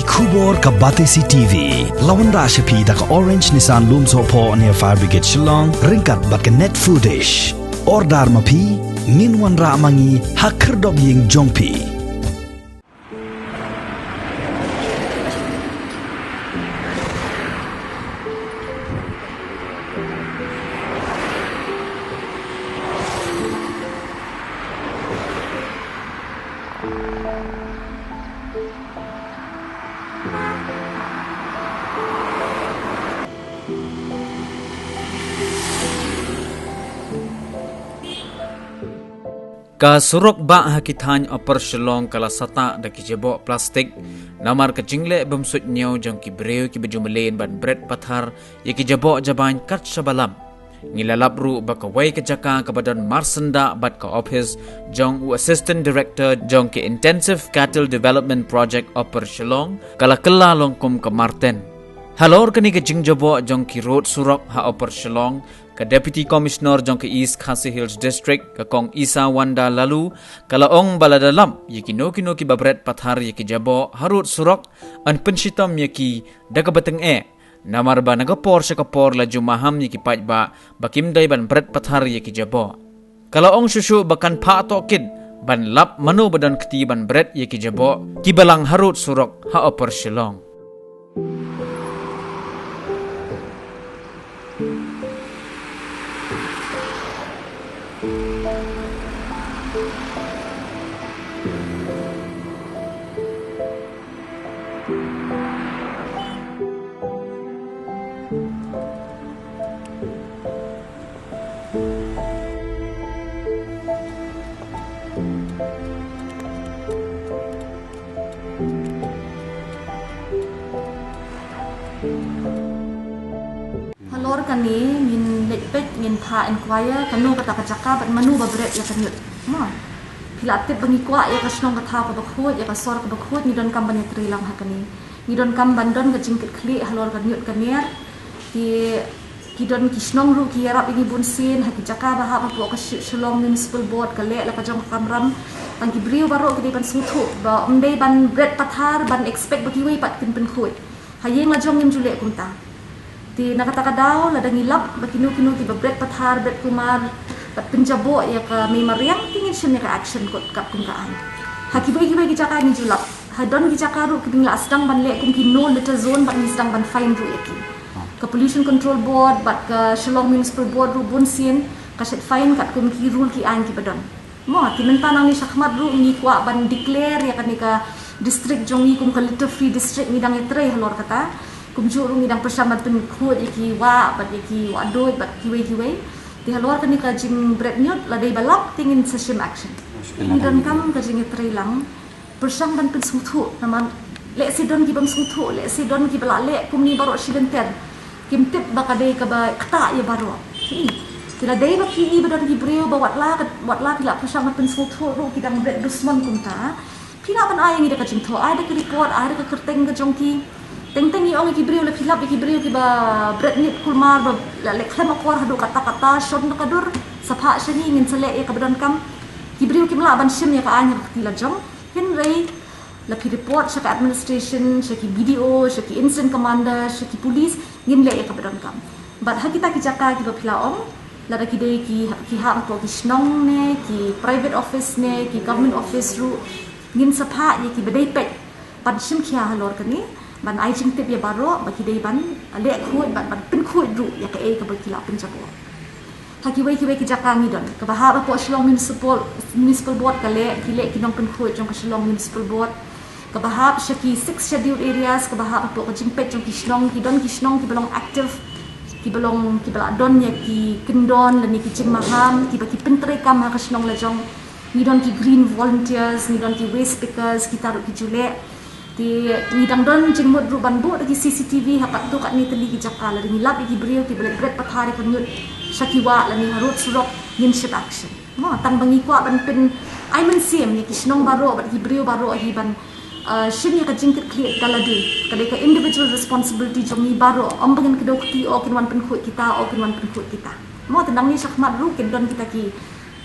Kubor ka Batesi TV. Lawan Rashapi da ka Orange Nissan Lumso po near Fire Brigade Shillong. Ringkat bat ka net foodish. Ordar mapi. Minwan ra mangi hakerdog ying jongpi. Ka surok ba hakithany upper Shillong kala sata da kijebo plastik namar ka jingle bamsut nyaw jang ki breu ki bejumalen ban bread pathar ye kijebo jaban kat shabalam ngilalap ru ba ka wai ka jaka ka badan marsanda bat ka office jong u assistant director jong ki intensive cattle development project upper Shillong kala kala longkum ka marten halor kani ka jingjebo jong ki road surok ha upper Shillong ka Deputy Commissioner jong ke East Khasi Hills District ka kong Isa Wanda lalu kalaong baladalam yikino kino ki babret pathar yiki jabo harut surok an penshitam yiki dagabateng namar ba nagapor sa kapor la jumaham yiki pajba bakimday ban bret pathar yiki jabo kalaong susu bakan pa atokid ban lap mano badan kti ban bret yiki jabo kibalang harut surok ha upper Shillong. Halor kani ngin lepet ngin pa inquire kanu kata kacaka bat manu babret ya kanyut ma pilatip bangikwa ya kasnong kata ka bakhut ya kasor ka bakhut ni don kam ban trilang hakani ni don kam bandon ka jingkit kli halor kanyut kanier ki don kisnong ru ki yarap ini bunsin hakijaka baha pa ka Shillong municipal board ka le la ka jong kamram ang kibriu baro ki ban suthu ba umdei ban bret pathar ban expect bakiwi pat kin pen khut hayeng la jong nim jule kunta ti nakataka daw ladang ilap bakinu-kinu ti babret pathar bet kumar pat penjabo ya ka may mariang tingin siya ka action kot kap kumkaan hakibay-kibay gijaka ni julap hadon gijaka ru kibingla asdang banle kum kino litter zone bat nisdang ban fine ru yaki ka pollution control board bat ka Shillong municipal board ru bunsin ka set fine kat kum ki rule ki an ki badon mo tinantanang ni sakmat ru ni kwa ban declare ya kan ka district jongi kum ka litter free district ni dang etre halor kata kumjurung idang persamat pen khut iki wa bat iki wa doi bat kiwe di halor kan ka jing bread nyut la dei balap tingin session action dan kam ka jing trilang persam ban pen suthu naman le sidon ki bam suthu le sidon ki bala le kumni baro sidenter kimtip bakadei ka ba kta ya baro tila dei ba ki badon ki brio ba watla tila persam pen suthu ro ki dang bread dusman kumta pina ban ayang ida ka jing tho ai da ki report ai da ka kerteng ka jongki teng-teng iong ikibrio le philap ikibrio ki ba bread nip kulmar ba le klem akor hadu kata-kata shon no kadur sapha shani ngin sele e kabdan kam kibrio ki mala ban shim ya ka anya tila jong hin rei la phi report sha ka administration sha ki BDO sha ki incident commander sha ki police ngin le e kabdan kam bat ha kita ki jaka ki ba philaom la da ki dei ki ha ko ki snong ne ki private office ne ki government office ru ngin sapha ye ki bedai pet pan shim khia halor kani ban ai jing tip ya baro baki dei ban le khut ban pen khut ru ya ka e ka bakila pen jabo hakiwai ki jaka ngi don ka baha po Shillong municipal board ka le ki nong pen khut jong ka Shillong municipal board ka baha shaki 6 scheduled areas ka baha po ka jing pet jong ki Shillong ki belong active ki bala don ya ki kendon la ni ki jing maham ki baki pentre kam ha ka Shillong la jong ni don ki green volunteers ni don ki waste pickers ki taruh ki jule ti ngidang don jing mod ru ban bo lagi CCTV hapat tu kat ni teli ki jaka la ni lab ki brio ki bread pathari kan nyut shakiwa la ni harut surok yin ship action mo tang bangi kwa ban pen ai man sim ni ki Shillong baro bat ki brio baro hi ban shin ya ka jing kit clear kaladu kadai ka individual responsibility jong ni baro ambangin kedok ti o kin wan pen khut kita o kin wan pen khut kita mo tendang ni shakmat ru kin don kita ki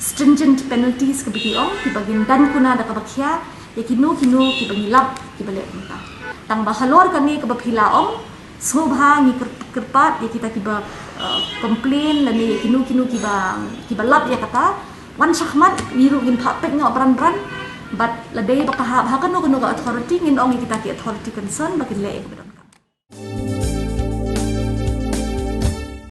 stringent penalties ke bagi ki bagin dan kuna da ka bakhya ya kino ki bangilap ki balik kita tang ba halor kani ke bapila om sobha ngi kerpat ya kita kiba komplain lani kinu kiba lap ya kata wan syahmat wiru gin phapet ngok bran but ladai bakahab ha kanu ka authority ngin ong kita ki authority concern bakin le